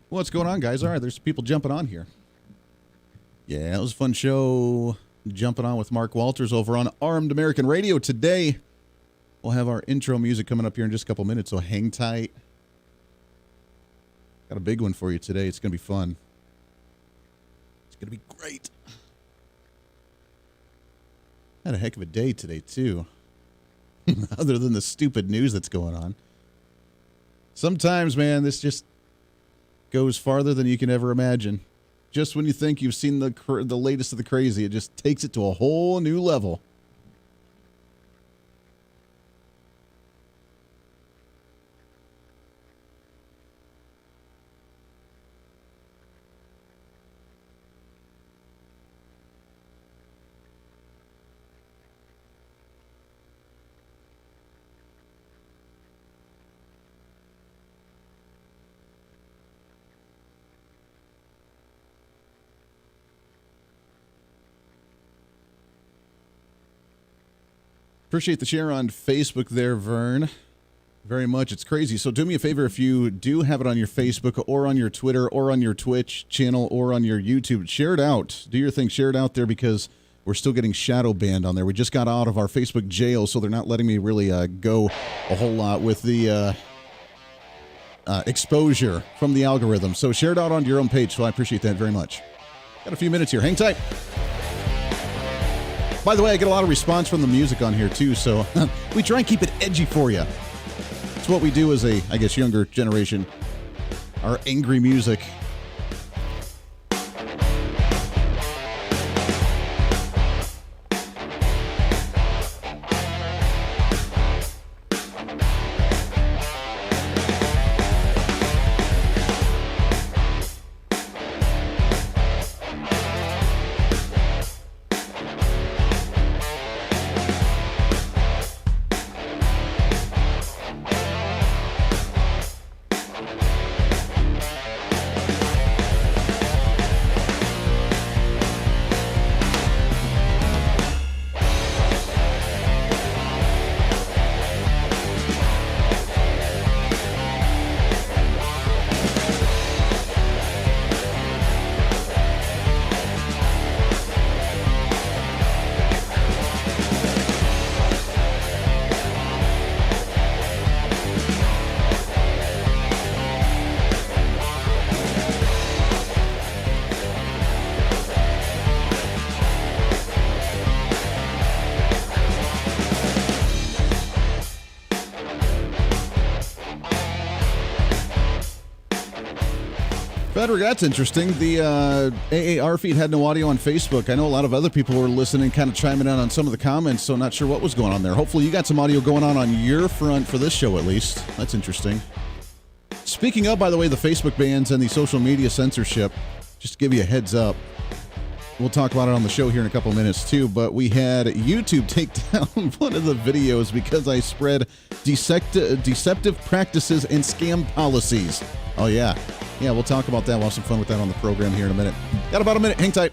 What's going on, guys? All right, there's people jumping on here. Yeah, it was a fun show jumping on with Mark Walters over on Armed American Radio. Today, we'll have our intro music coming up here in just a couple minutes, so hang tight. Got a big one for you today. It's going to be fun. It's going to be great. Had a heck of a day today, too. Other than the stupid news that's going on. Sometimes, man, this just goes farther than you can ever imagine. Just when you think you've seen the latest of the crazy, it just takes it to a whole new level. Appreciate the share on Facebook there, Vern. Very much. It's crazy. So do me a favor, if you do have it on your Facebook or on your Twitter or on your Twitch channel or on your YouTube, share it out. Do your thing. Share it out there because we're still getting shadow banned on there. We just got out of our Facebook jail, so they're not letting me really go a whole lot with the exposure from the algorithm. So share it out on your own page, so I appreciate that very much. Got a few minutes here. Hang tight. By the way, I get a lot of response from the music on here, too, so we try and keep it edgy for you. It's what we do as a, I guess, younger generation. Our angry music. Frederick, that's interesting. The AAR feed had no audio on Facebook. I know a lot of other people were listening, kind of chiming in on some of the comments, so not sure what was going on there. Hopefully you got some audio going on your front for this show, at least. That's interesting. Speaking of, by the way, the Facebook bans and the social media censorship, just to give you a heads up, we'll talk about it on the show here in a couple of minutes, too, but we had YouTube take down one of the videos because I spread deceptive practices and scam policies. Oh, yeah. Yeah, we'll talk about that. We'll have some fun with that on the program here in a minute. Got about a minute. Hang tight.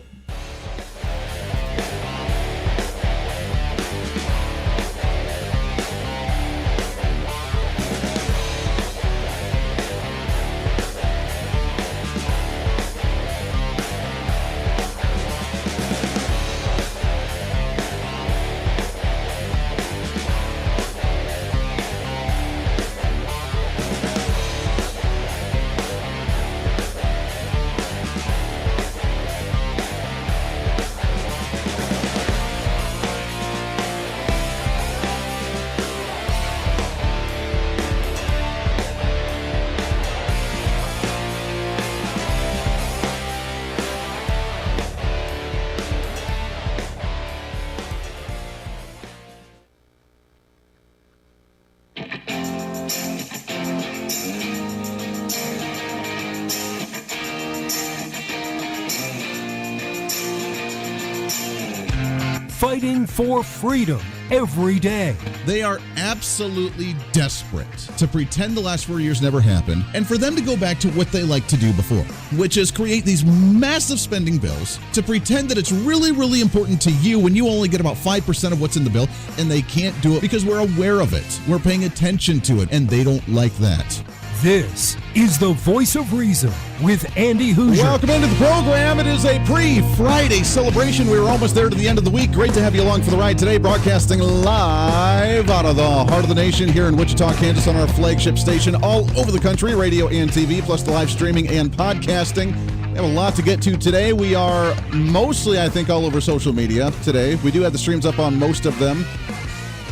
Fighting for freedom every day. They are absolutely desperate to pretend the last 4 years never happened and for them to go back to what they liked to do before, which is create these massive spending bills to pretend that it's really, really important to you when you only get about 5% of what's in the bill, and they can't do it because we're aware of it. We're paying attention to it, and they don't like that. This is the Voice of Reason with Andy Hooser. Welcome into the program. It is a pre-Friday celebration. We're almost there to the end of the week. Great to have you along for the ride today. Broadcasting live out of the heart of the nation here in Wichita, Kansas on our flagship station all over the country, radio and TV, plus the live streaming and podcasting. We have a lot to get to today. We are mostly, I think, all over social media today. We do have the streams up on most of them.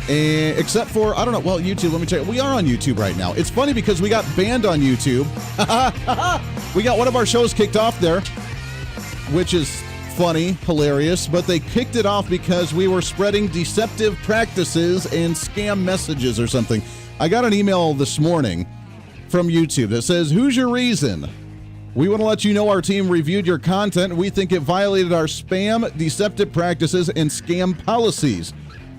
Except for, I don't know, well, YouTube, let me check. We are on YouTube right now. It's funny because we got banned on YouTube. We got one of our shows kicked off there, which is funny, hilarious, but they kicked it off because we were spreading deceptive practices and scam messages or something. I got an email this morning from YouTube that says, "Who's your reason? We want to let you know our team reviewed your content. We think it violated our spam, deceptive practices, and scam policies.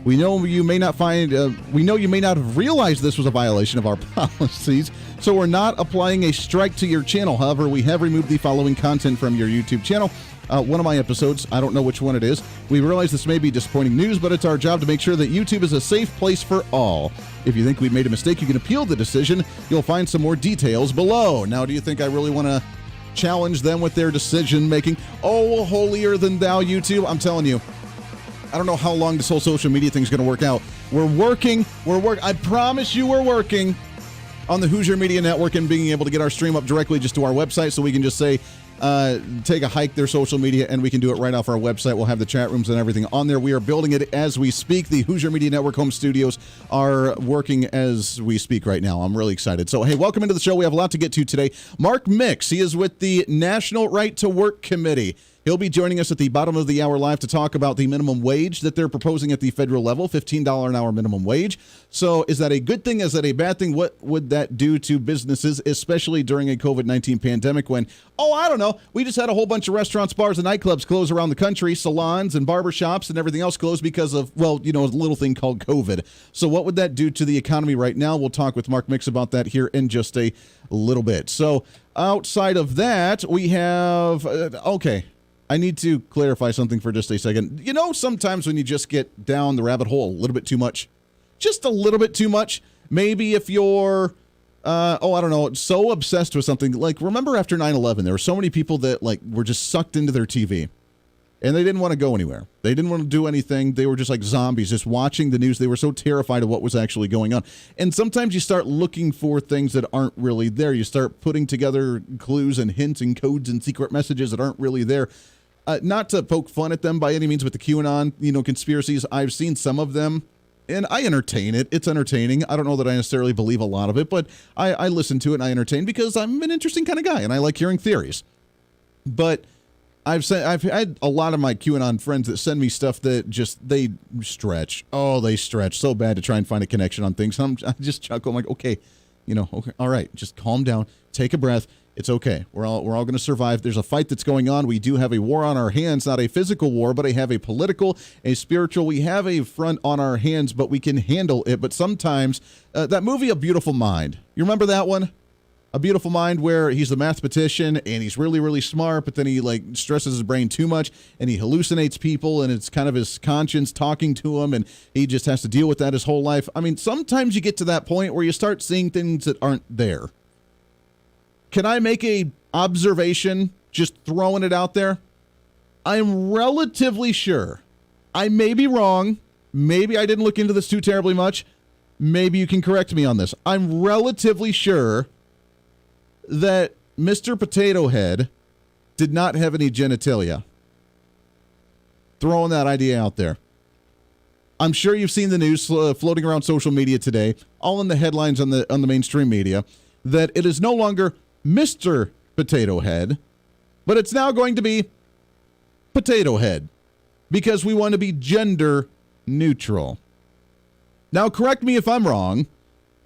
We know you may not have realized this was a violation of our policies, so we're not applying a strike to your channel. However, we have removed the following content from your YouTube channel. One of my episodes, I don't know which one it is. We realize this may be disappointing news, but it's our job to make sure that YouTube is a safe place for all. If you think we've made a mistake, you can appeal the decision. You'll find some more details below." Now, do you think I really want to challenge them with their decision making? Oh, holier than thou, YouTube. I'm telling you. I don't know how long this whole social media thing is going to work out. We're working. I promise you we're working on the Hooser Media Network and being able to get our stream up directly just to our website, so we can just say, take a hike their social media, and we can do it right off our website. We'll have the chat rooms and everything on there. We are building it as we speak. The Hooser Media Network home studios are working as we speak right now. I'm really excited. So, hey, welcome into the show. We have a lot to get to today. Mark Mix, he is with the National Right to Work Committee. He'll be joining us at the bottom of the hour live to talk about the minimum wage that they're proposing at the federal level, $15 an hour minimum wage. So is that a good thing? Is that a bad thing? What would that do to businesses, especially during a COVID-19 pandemic when, I don't know, we just had a whole bunch of restaurants, bars, and nightclubs close around the country, salons and barbershops and everything else closed because of, a little thing called COVID. So what would that do to the economy right now? We'll talk with Mark Mix about that here in just a little bit. So outside of that, we have, I need to clarify something for just a second. You know, sometimes when you just get down the rabbit hole a little bit too much, just a little bit too much, maybe if you're, so obsessed with something, like remember after 9/11, there were so many people that were just sucked into their TV and they didn't want to go anywhere. They didn't want to do anything. They were just like zombies, just watching the news. They were so terrified of what was actually going on. And sometimes you start looking for things that aren't really there. You start putting together clues and hints and codes and secret messages that aren't really there. Not to poke fun at them by any means with the QAnon, conspiracies. I've seen some of them, and I entertain it. It's entertaining. I don't know that I necessarily believe a lot of it, but I listen to it and I entertain because I'm an interesting kind of guy, and I like hearing theories. But I've had a lot of my QAnon friends that send me stuff that they stretch. Oh, they stretch so bad to try and find a connection on things. I just chuckle. I'm like, okay, all right, just calm down, take a breath. It's okay. We're all going to survive. There's a fight that's going on. We do have a war on our hands, not a physical war, but I have a political, a spiritual. We have a front on our hands, but we can handle it. But sometimes that movie, A Beautiful Mind, you remember that one? A Beautiful Mind, where he's a mathematician and he's really, really smart, but then he stresses his brain too much and he hallucinates people, and it's kind of his conscience talking to him, and he just has to deal with that his whole life. I mean, sometimes you get to that point where you start seeing things that aren't there. Can I make a observation, just throwing it out there? I'm relatively sure. I may be wrong. Maybe I didn't look into this too terribly much. Maybe you can correct me on this. I'm relatively sure that Mr. Potato Head did not have any genitalia. Throwing that idea out there. I'm sure you've seen the news floating around social media today, all in the headlines on the mainstream media, that it is no longer Mr. Potato Head, but it's now going to be Potato Head, because we want to be gender neutral. Now, correct me if I'm wrong,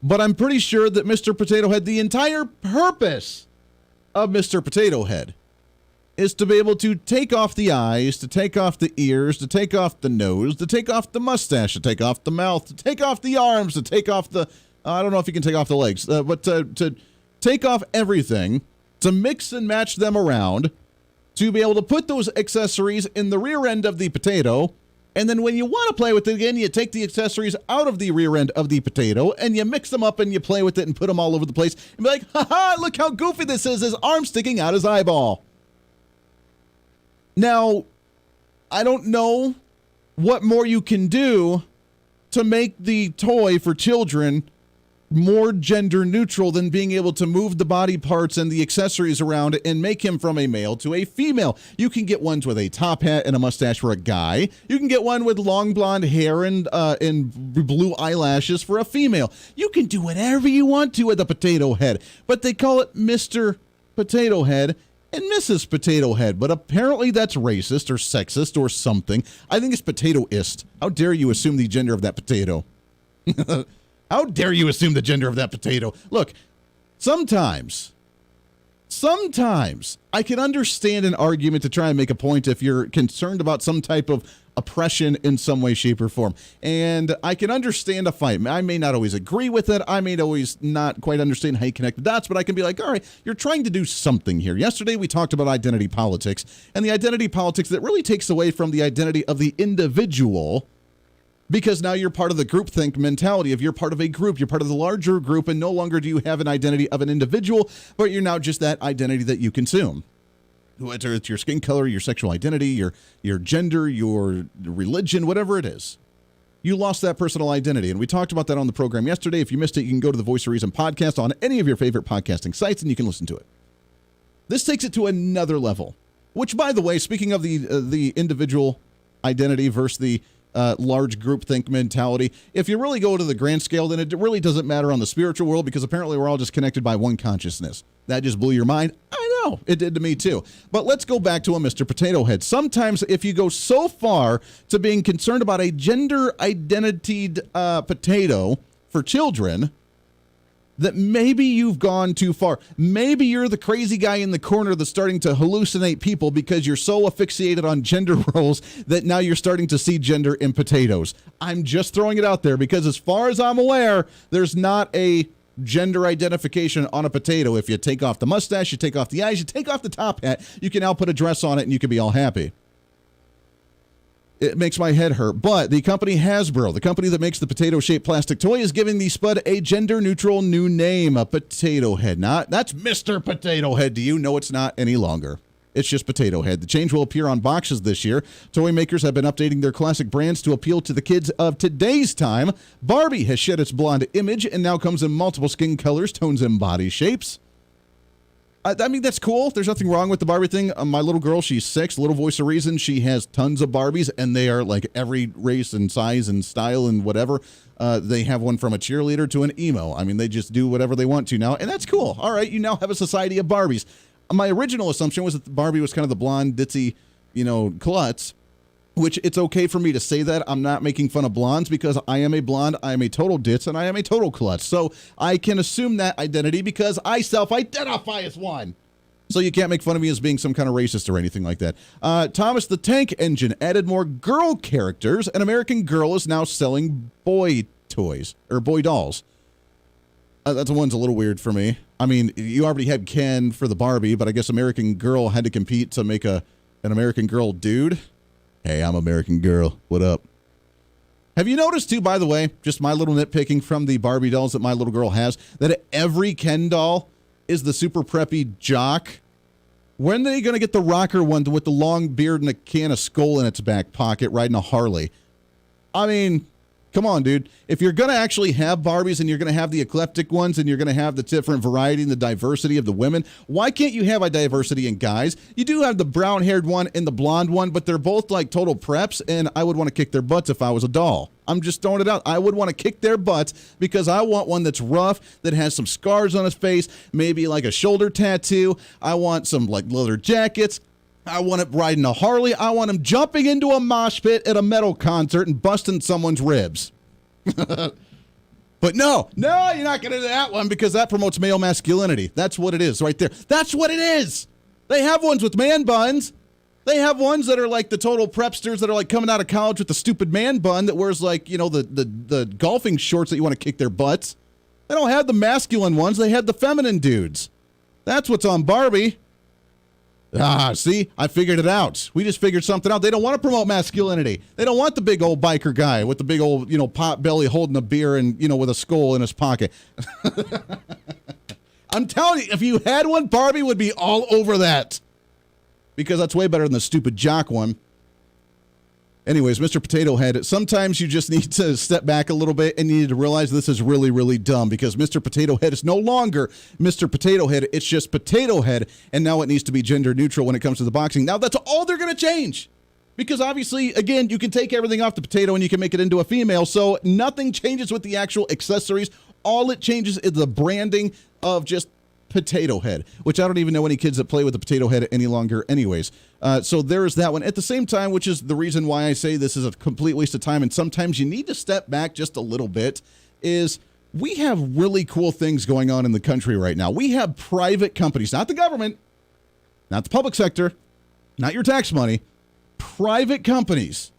but I'm pretty sure that Mr. Potato Head, the entire purpose of Mr. Potato Head is to be able to take off the eyes, to take off the ears, to take off the nose, to take off the mustache, to take off the mouth, to take off the arms, to take off the, I don't know if you can take off the legs, but to take off everything, to mix and match them around, to be able to put those accessories in the rear end of the potato And then when you want to play with it again, you take the accessories out of the rear end of the potato and you mix them up and you play with it and put them all over the place and be like, ha, look how goofy this is, his arm sticking out his eyeball. Now, I don't know what more you can do to make the toy for children more gender neutral than being able to move the body parts and the accessories around and make him from a male to a female. You can get ones with a top hat and a mustache for a guy. You can get one with long blonde hair and blue eyelashes for a female. You can do whatever you want to with a potato head, but they call it Mr. Potato Head and Mrs. Potato Head, but apparently that's racist or sexist or something. I think it's potatoist. How dare you assume the gender of that potato? How dare you assume the gender of that potato? Look, sometimes I can understand an argument to try and make a point if you're concerned about some type of oppression in some way, shape, or form. And I can understand a fight. I may not always agree with it. I may always not quite understand how you connect the dots, but I can be like, all right, you're trying to do something here. Yesterday, we talked about identity politics, and the identity politics that really takes away from the identity of the individual, because now you're part of the groupthink mentality. If you're part of a group, you're part of the larger group, and no longer do you have an identity of an individual, but you're now just that identity that you consume. Whether it's your skin color, your sexual identity, your gender, your religion, whatever it is. You lost that personal identity, and we talked about that on the program yesterday. If you missed it, you can go to the Voice of Reason podcast on any of your favorite podcasting sites, and you can listen to it. This takes it to another level, which, by the way, speaking of the individual identity versus the large groupthink mentality. If you really go to the grand scale, then it really doesn't matter on the spiritual world, because apparently we're all just connected by one consciousness. That just blew your mind? I know, it did to me too. But let's go back to a Mr. Potato Head. Sometimes if you go so far to being concerned about a gender identitied potato for children, that maybe you've gone too far. Maybe you're the crazy guy in the corner that's starting to hallucinate people because you're so asphyxiated on gender roles that now you're starting to see gender in potatoes. I'm just throwing it out there because as far as I'm aware, there's not a gender identification on a potato. If you take off the mustache, you take off the eyes, you take off the top hat, you can now put a dress on it and you can be all happy. It makes my head hurt. But the company Hasbro, the company that makes the potato-shaped plastic toy, is giving the Spud a gender-neutral new name, a Potato Head. That's Mr. Potato Head to you. No, it's not any longer. It's just Potato Head. The change will appear on boxes this year. Toy makers have been updating their classic brands to appeal to the kids of today's time. Barbie has shed its blonde image and now comes in multiple skin colors, tones, and body shapes. I mean, that's cool. There's nothing wrong with the Barbie thing. My little girl, she's 6, little voice of reason. She has tons of Barbies, and they are like every race and size and style and whatever. They have one from a cheerleader to an emo. I mean, they just do whatever they want to now, and that's cool. All right, you now have a society of Barbies. My original assumption was that Barbie was kind of the blonde, ditzy, klutz, which it's okay for me to say that. I'm not making fun of blondes because I am a blonde, I am a total ditz, and I am a total klutz. So I can assume that identity because I self-identify as one. So you can't make fun of me as being some kind of racist or anything like that. Thomas the Tank Engine added more girl characters, and American Girl is now selling boy toys, or boy dolls. That one's a little weird for me. I mean, you already had Ken for the Barbie, but I guess American Girl had to compete to make an American Girl dude. Hey, I'm American Girl. What up? Have you noticed, too, by the way, just my little nitpicking from the Barbie dolls that my little girl has, that every Ken doll is the super preppy jock? When are they going to get the rocker one with the long beard and a can of Skull in its back pocket riding a Harley? I mean, come on, dude. If you're going to actually have Barbies and you're going to have the eclectic ones and you're going to have the different variety and the diversity of the women, why can't you have a diversity in guys? You do have the brown-haired one and the blonde one, but they're both like total preps, and I would want to kick their butts if I was a doll. I'm just throwing it out. I would want to kick their butts because I want one that's rough, that has some scars on his face, maybe like a shoulder tattoo. I want some like leather jackets. I want it riding a Harley. I want him jumping into a mosh pit at a metal concert and busting someone's ribs. But no, you're not going to do that one because that promotes male masculinity. That's what it is right there. That's what it is. They have ones with man buns. They have ones that are like the total prepsters that are like coming out of college with the stupid man bun that wears like, the golfing shorts that you want to kick their butts. They don't have the masculine ones. They have the feminine dudes. That's what's on Barbie. See, I figured it out. We just figured something out. They don't want to promote masculinity. They don't want the big old biker guy with the big old, pot belly holding a beer and, with a skull in his pocket. I'm telling you, if you had one, Barbie would be all over that. Because that's way better than the stupid jock one. Anyways, Mr. Potato Head, sometimes you just need to step back a little bit and you need to realize this is really, really dumb because Mr. Potato Head is no longer Mr. Potato Head. It's just Potato Head, and now it needs to be gender neutral when it comes to the boxing. Now, that's all they're going to change because obviously, again, you can take everything off the potato and you can make it into a female, so nothing changes with the actual accessories. All it changes is the branding of just Potato Head, which I don't even know any kids that play with the Potato Head any longer anyways. So there's that one. At the same time, which is the reason why I say this is a complete waste of time, and sometimes you need to step back just a little bit, is we have really cool things going on in the country right now. We have private companies, not the government, not the public sector, not your tax money, private companies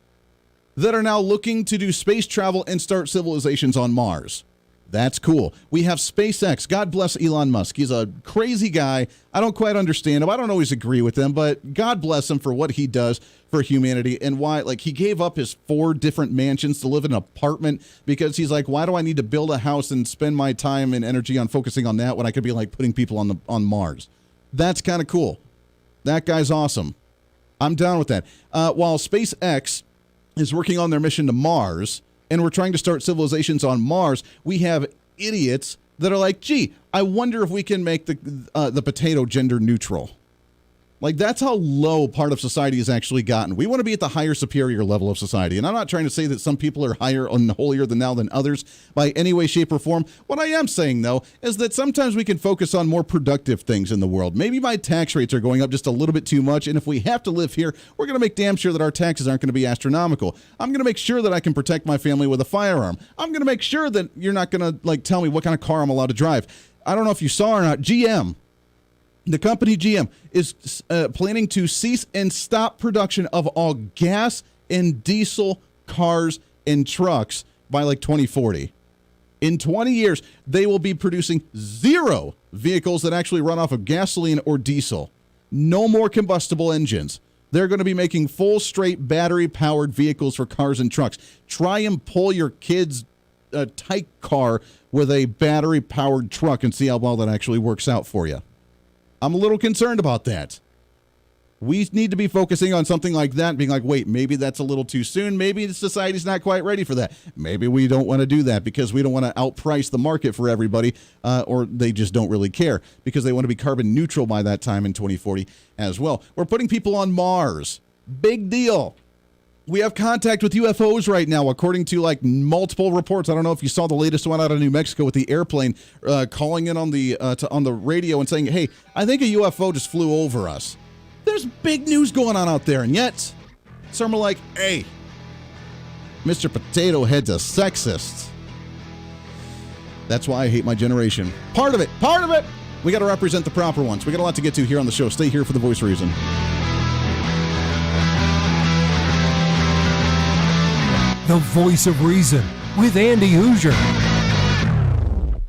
that are now looking to do space travel and start civilizations on Mars. That's cool. We have SpaceX. God bless Elon Musk. He's a crazy guy. I don't quite understand him. I don't always agree with him, but God bless him for what he does for humanity and why, he gave up his 4 different mansions to live in an apartment because he's like, why do I need to build a house and spend my time and energy on focusing on that when I could be putting people on Mars? That's kind of cool. That guy's awesome. I'm down with that. While SpaceX is working on their mission to Mars, and we're trying to start civilizations on Mars, we have idiots that are like, gee, I wonder if we can make the potato gender neutral. That's how low part of society has actually gotten. We want to be at the higher superior level of society. And I'm not trying to say that some people are higher and holier than thou than others by any way, shape, or form. What I am saying, though, is that sometimes we can focus on more productive things in the world. Maybe my tax rates are going up just a little bit too much. And if we have to live here, we're going to make damn sure that our taxes aren't going to be astronomical. I'm going to make sure that I can protect my family with a firearm. I'm going to make sure that you're not going to tell me what kind of car I'm allowed to drive. I don't know if you saw or not, GM. The company GM is planning to cease and stop production of all gas and diesel cars and trucks by 2040. In 20 years, they will be producing 0 vehicles that actually run off of gasoline or diesel. No more combustible engines. They're going to be making full straight battery-powered vehicles for cars and trucks. Try and pull your kid's type car with a battery-powered truck and see how well that actually works out for you. I'm a little concerned about that. We need to be focusing on something like that and being like, wait, maybe that's a little too soon. Maybe society's not quite ready for that. Maybe we don't want to do that because we don't want to outprice the market for everybody, or they just don't really care because they want to be carbon neutral by that time in 2040 as well. We're putting people on Mars. Big deal. We have contact with UFOs right now, according to multiple reports. I don't know if you saw the latest one out of New Mexico with the airplane calling in on the radio and saying, hey, I think a UFO just flew over us. There's big news going on out there, and yet some are like, hey, Mr. Potato Head's a sexist. That's why I hate my generation. Part of it. We got to represent the proper ones. We got a lot to get to here on the show. Stay here for the voice of reason. The Voice of Reason with Andy Hooser.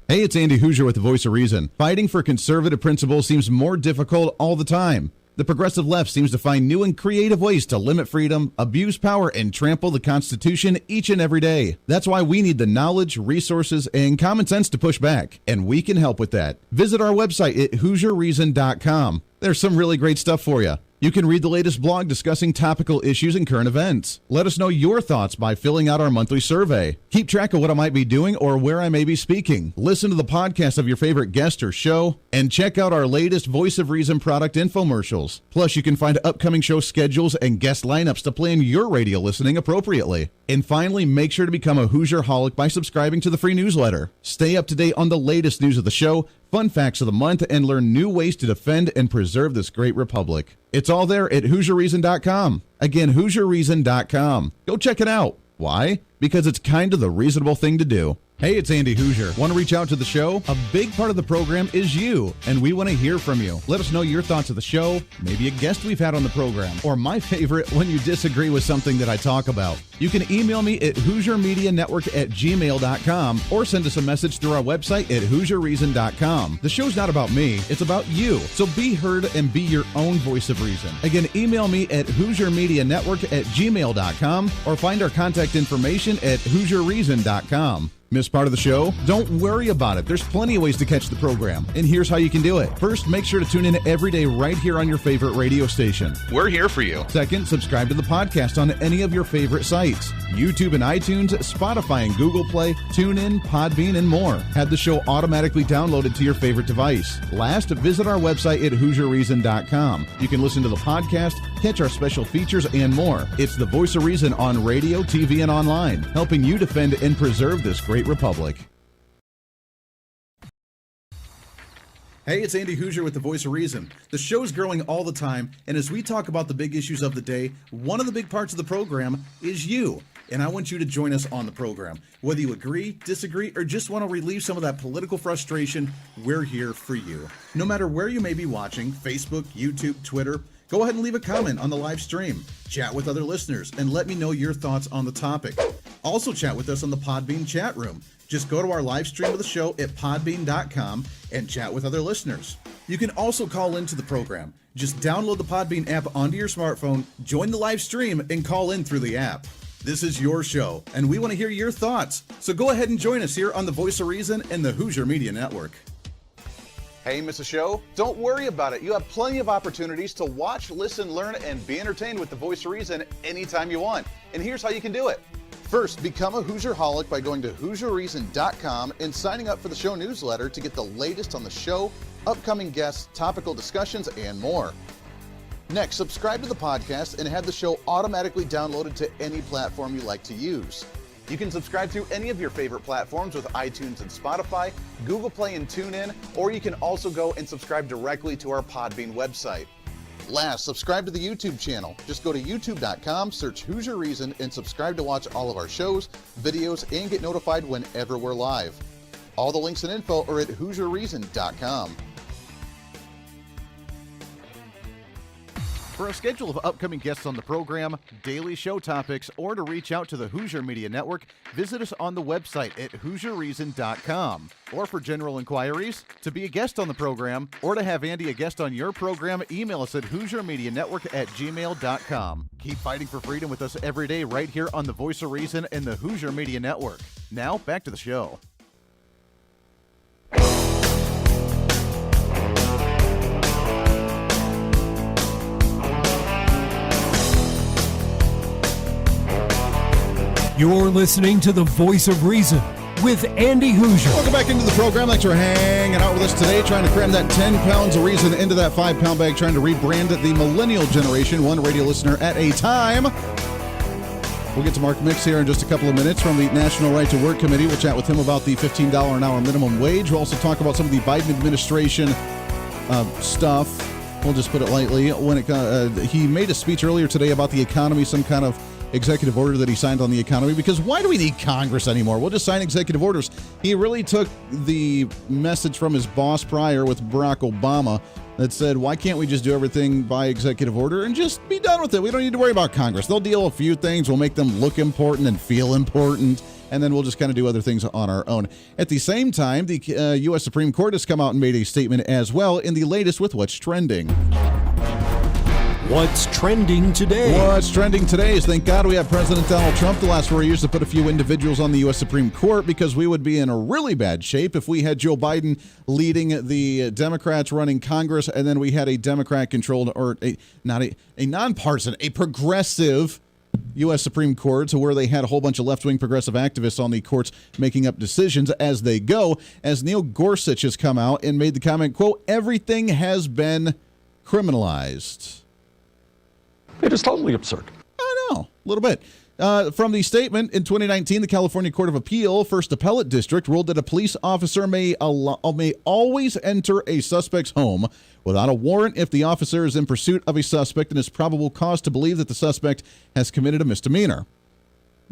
Hey, it's Andy Hooser with the Voice of Reason. Fighting for conservative principles seems more difficult all the time. The progressive left seems to find new and creative ways to limit freedom, abuse power, and trample the Constitution each and every day. That's why we need the knowledge, resources, and common sense to push back, and we can help with that. Visit our website at HooserReason.com. There's some really great stuff for you. You can read the latest blog discussing topical issues and current events. Let us know your thoughts by filling out our monthly survey. Keep track of what I might be doing or where I may be speaking. Listen to the podcast of your favorite guest or show, and check out our latest Voice of Reason product infomercials. Plus, you can find upcoming show schedules and guest lineups to plan your radio listening appropriately. And finally, make sure to become a Hoosier-holic by subscribing to the free newsletter. Stay up to date on the latest news of the show, fun facts of the month, and learn new ways to defend and preserve this great republic. It's all there at HooserReason.com. Again, HooserReason.com. Go check it out. Why? because it's kind of the reasonable thing to do. Hey, it's Andy Hooser. Want to reach out to the show? A big part of the program is you, and we want to hear from you. Let us know your thoughts of the show, maybe a guest we've had on the program, or my favorite, when you disagree with something that I talk about. You can email me at HooserMediaNetwork@gmail.com or send us a message through our website at HooserReason.com. The show's not about me, it's about you. So be heard and be your own voice of reason. Again, email me at HooserMediaNetwork@gmail.com or find our contact information at HooserReason.com. Miss part of the show? Don't worry about it. There's plenty of ways to catch the program, and here's how you can do it. First, make sure to tune in every day right here on your favorite radio station. We're here for you. Second, subscribe to the podcast on any of your favorite sites. YouTube and iTunes, Spotify and Google Play, TuneIn, Podbean, and more. Have the show automatically downloaded to your favorite device. Last, visit our website at HooserReason.com. You can listen to the podcast, catch our special features, and more. It's the voice of reason on radio, TV, and online, helping you defend and preserve this great republic. Hey, it's Andy Hooser with the Voice of Reason. The show's growing all the time, and as we talk about the big issues of the day, one of the big parts of the program is you. And I want you to join us on the program. Whether you agree, disagree, or just want to relieve some of that political frustration, we're here for you. No matter where you may be watching, Facebook, YouTube, Twitter, go ahead and leave a comment on the live stream. Chat with other listeners and let me know your thoughts on the topic. Also chat with us on the Podbean chat room. Just go to our live stream of the show at podbean.com and chat with other listeners. You can also call into the program. Just download the Podbean app onto your smartphone, join the live stream, and call in through the app. This is your show, and we want to hear your thoughts. So go ahead and join us here on the Voice of Reason and the Hooser Media Network. Hey, miss a show? Don't worry about it. You have plenty of opportunities to watch, listen, learn, and be entertained with the Voice of Reason anytime you want. And here's how you can do it. First, become a Hooserholic by going to HooserReason.com and signing up for the show newsletter to get the latest on the show, upcoming guests, topical discussions, and more. Next, subscribe to the podcast and have the show automatically downloaded to any platform you like to use. You can subscribe through any of your favorite platforms with iTunes and Spotify, Google Play and TuneIn, or you can also go and subscribe directly to our Podbean website. Last, subscribe to the YouTube channel. Just go to youtube.com, search Hooser Reason, and subscribe to watch all of our shows, videos, and get notified whenever we're live. All the links and info are at HooserReason.com. For a schedule of upcoming guests on the program, daily show topics, or to reach out to the Hooser Media Network, visit us on the website at HooserReason.com. Or for general inquiries, to be a guest on the program, or to have Andy a guest on your program, email us at HooserMediaNetwork@gmail.com. Keep fighting for freedom with us every day right here on the Voice of Reason and the Hooser Media Network. Now, back to the show. You're listening to the Voice of Reason with Andy Hooser. Welcome back into the program. Thanks for hanging out with us today, trying to cram that 10 pounds of reason into that 5-pound bag, trying to rebrand the millennial generation, one radio listener at a time. We'll get to Mark Mix here in just a couple of minutes from the National Right to Work Committee. We'll chat with him about the $15 an hour minimum wage. We'll also talk about some of the Biden administration stuff. We'll just put it lightly. When he made a speech earlier today about the economy, some kind of executive order that he signed on the economy, because why do we need Congress anymore? We'll just sign executive orders. He really took the message from his boss prior with Barack Obama that said, why can't we just do everything by executive order and just be done with it? We don't need to worry about Congress. They'll deal with a few things. We'll make them look important and feel important, and then we'll just kind of do other things on our own. At the same time, the U.S. Supreme Court has come out and made a statement as well in the latest with What's Trending. What's trending today? What's trending today is, thank God we have President Donald Trump the last 4 years to put a few individuals on the U.S. Supreme Court, because we would be in a really bad shape if we had Joe Biden leading the Democrats running Congress, and then we had a Democrat-controlled, or not a nonpartisan, a progressive U.S. Supreme Court, to where they had a whole bunch of left-wing progressive activists on the courts making up decisions as they go, as Neil Gorsuch has come out and made the comment, quote, everything has been criminalized. It is totally absurd. I know, a little bit. From the statement, in 2019, the California Court of Appeal, First Appellate District, ruled that a police officer may always enter a suspect's home without a warrant if the officer is in pursuit of a suspect and has probable cause to believe that the suspect has committed a misdemeanor.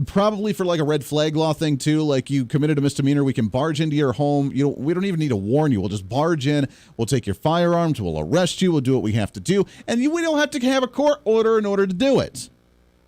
Probably for like a red flag law thing too. Like you committed a misdemeanor, we can barge into your home. We don't even need to warn you. We'll just barge in. We'll take your firearms. We'll arrest you. We'll do what we have to do, and we don't have to have a court order in order to do it.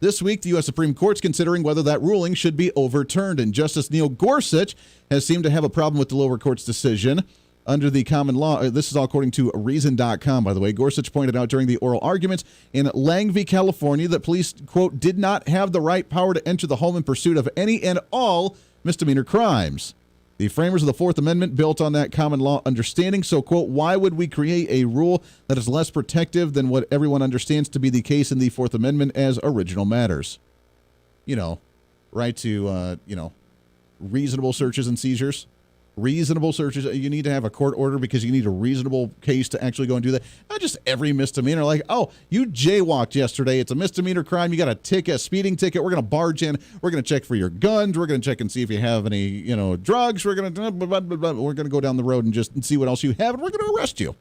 This week, the U.S. Supreme Court's considering whether that ruling should be overturned, and Justice Neil Gorsuch has seemed to have a problem with the lower court's decision. Under the common law, this is all according to Reason.com, by the way. Gorsuch pointed out during the oral arguments in Lang v. California that police, quote, did not have the right power to enter the home in pursuit of any and all misdemeanor crimes. The framers of the Fourth Amendment built on that common law understanding. So, quote, why would we create a rule that is less protective than what everyone understands to be the case in the Fourth Amendment as original matters? Right to, reasonable searches and seizures. Reasonable searches. You need to have a court order because you need a reasonable case to actually go and do that. Not just every misdemeanor. Like, oh, you jaywalked yesterday. It's a misdemeanor crime. You got a speeding ticket. We're going to barge in. We're going to check for your guns. We're going to check and see if you have any, drugs. We're going to go down the road and just see what else you have, and we're going to arrest you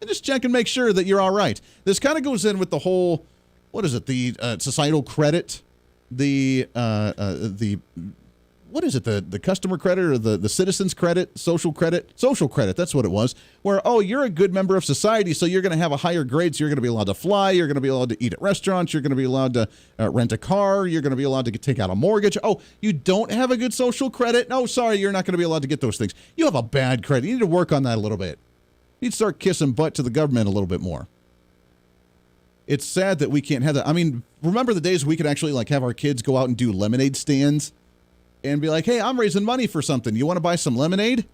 and just check and make sure that you're all right. This kind of goes in with the whole, what is it? The societal credit, the customer credit or the citizen's credit, social credit, that's what it was, where, oh, you're a good member of society, so you're going to have a higher grade, so you're going to be allowed to fly, you're going to be allowed to eat at restaurants, you're going to be allowed to rent a car, you're going to be allowed to take out a mortgage. Oh, you don't have a good social credit? No, sorry, you're not going to be allowed to get those things. You have a bad credit. You need to work on that a little bit. You need to start kissing butt to the government a little bit more. It's sad that we can't have that. I mean, remember the days we could actually have our kids go out and do lemonade stands? And be like, hey, I'm raising money for something. You want to buy some lemonade?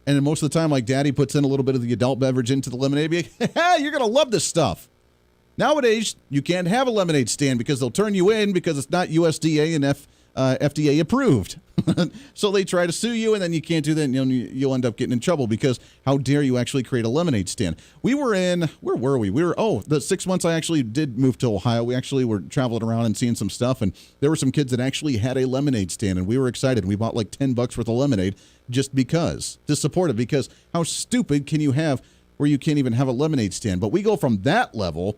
And then most of the time, Daddy puts in a little bit of the adult beverage into the lemonade. Be like, hey, you're going to love this stuff. Nowadays, you can't have a lemonade stand because they'll turn you in because it's not USDA and FDA approved. So they try to sue you, and then you can't do that, and you'll end up getting in trouble because how dare you actually create a lemonade stand? We were in, where were we? The 6 months I actually did move to Ohio. We actually were traveling around and seeing some stuff, and there were some kids that actually had a lemonade stand, and we were excited. We bought like $10 worth of lemonade just because, to support it, because how stupid can you have where you can't even have a lemonade stand? But we go from that level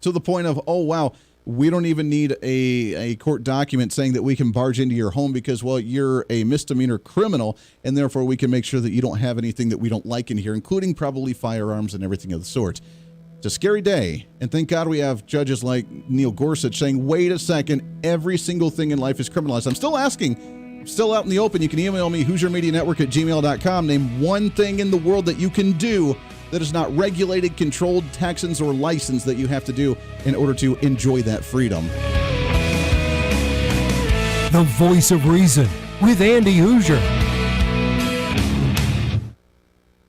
to the point of, oh, wow, we don't even need a court document saying that we can barge into your home because, well, you're a misdemeanor criminal, and therefore we can make sure that you don't have anything that we don't like in here, including probably firearms and everything of the sort. It's a scary day, and thank God we have judges like Neil Gorsuch saying, wait a second, every single thing in life is criminalized. I'm still asking, still out in the open. You can email me, HooserMediaNetwork@gmail.com. Name one thing in the world that you can do that is not regulated, controlled, taxed, or licensed that you have to do in order to enjoy that freedom. The Voice of Reason with Andy Hooser.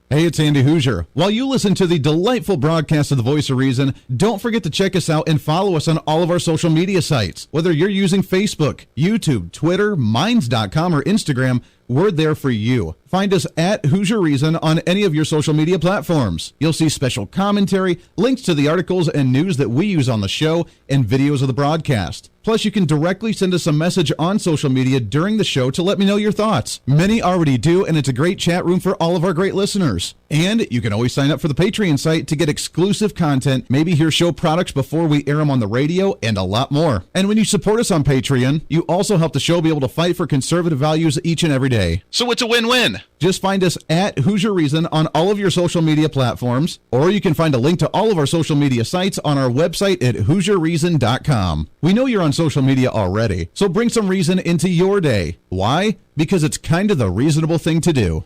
Hey, it's Andy Hooser. While you listen to the delightful broadcast of The Voice of Reason, don't forget to check us out and follow us on all of our social media sites. Whether you're using Facebook, YouTube, Twitter, Minds.com, or Instagram, we're there for you. Find us at Hooser Reason on any of your social media platforms. You'll see special commentary, links to the articles and news that we use on the show, and videos of the broadcast. Plus, you can directly send us a message on social media during the show to let me know your thoughts. Many already do, and it's a great chat room for all of our great listeners. And you can always sign up for the Patreon site to get exclusive content, maybe hear show products before we air them on the radio, and a lot more. And when you support us on Patreon, you also help the show be able to fight for conservative values each and every day. So it's a win-win. Just find us at Hooser Reason on all of your social media platforms, or you can find a link to all of our social media sites on our website at HooserReason.com. We know you're on social media already, so bring some reason into your day. Why? Because it's kind of the reasonable thing to do.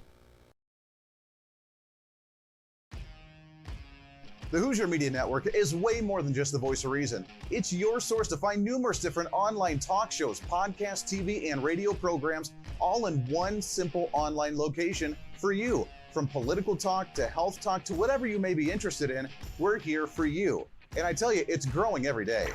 The Hooser Media Network is way more than just the voice of reason. It's your source to find numerous different online talk shows, podcasts, TV, and radio programs, all in one simple online location for you. From political talk to health talk to whatever you may be interested in, we're here for you. And I tell you, it's growing every day.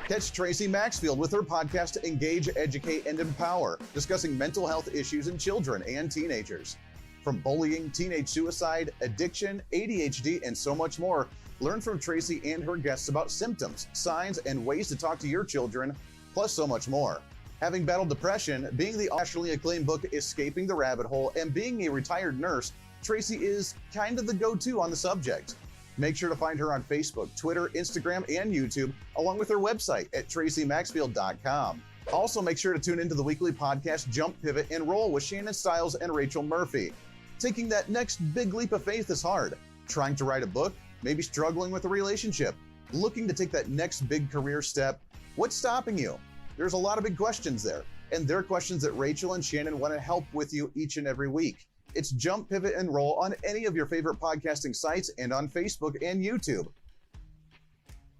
Catch Tracy Maxfield with her podcast, Engage, Educate, and Empower, discussing mental health issues in children and teenagers. From bullying, teenage suicide, addiction, ADHD, and so much more, learn from Tracy and her guests about symptoms, signs, and ways to talk to your children, plus so much more. Having battled depression, being the nationally acclaimed book Escaping the Rabbit Hole, and being a retired nurse, Tracy is kind of the go-to on the subject. Make sure to find her on Facebook, Twitter, Instagram, and YouTube, along with her website at tracymaxfield.com. Also, make sure to tune into the weekly podcast Jump, Pivot, and Roll with Shannon Stiles and Rachel Murphy. Taking that next big leap of faith is hard. Trying to write a book, maybe struggling with a relationship, looking to take that next big career step. What's stopping you? There's a lot of big questions there, and they're questions that Rachel and Shannon want to help with you each and every week. It's Jump, Pivot, and Roll on any of your favorite podcasting sites and on Facebook and YouTube.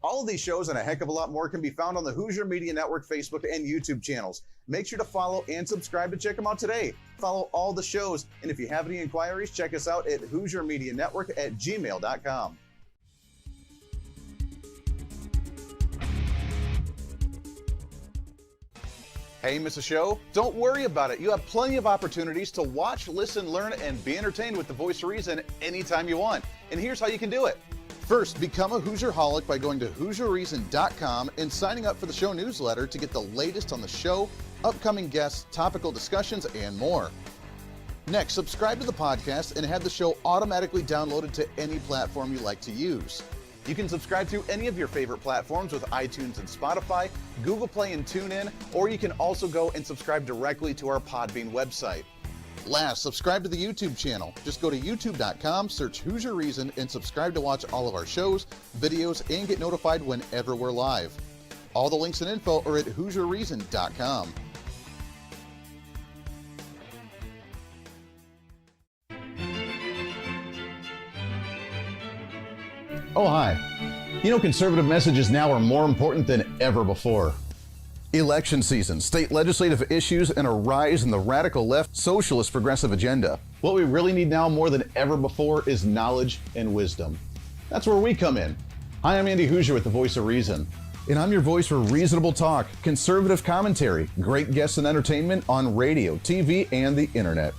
All of these shows and a heck of a lot more can be found on the Hooser Media Network Facebook and YouTube channels. Make sure to follow and subscribe to check them out today. Follow all the shows, and if you have any inquiries, check us out at HooserMediaNetwork@gmail.com. Hey, miss a show? Don't worry about it. You have plenty of opportunities to watch, listen, learn, and be entertained with the Voice of Reason anytime you want. And here's how you can do it. First, become a Hooserholic by going to HooserReason.com and signing up for the show newsletter to get the latest on the show, upcoming guests, topical discussions, and more. Next, subscribe to the podcast and have the show automatically downloaded to any platform you like to use. You can subscribe through any of your favorite platforms with iTunes and Spotify, Google Play and TuneIn, or you can also go and subscribe directly to our Podbean website. Last, subscribe to the YouTube channel. Just go to youtube.com, search Hooser Reason, and subscribe to watch all of our shows, videos, and get notified whenever we're live. All the links and info are at HooserReason.com. Oh, hi. You know, conservative messages now are more important than ever before. Election season, state legislative issues, and a rise in the radical left socialist progressive agenda. What we really need now more than ever before is knowledge and wisdom. That's where we come in. Hi, I'm Andy Hooser with the Voice of Reason. And I'm your voice for reasonable talk, conservative commentary, great guests and entertainment on radio, TV, and the internet.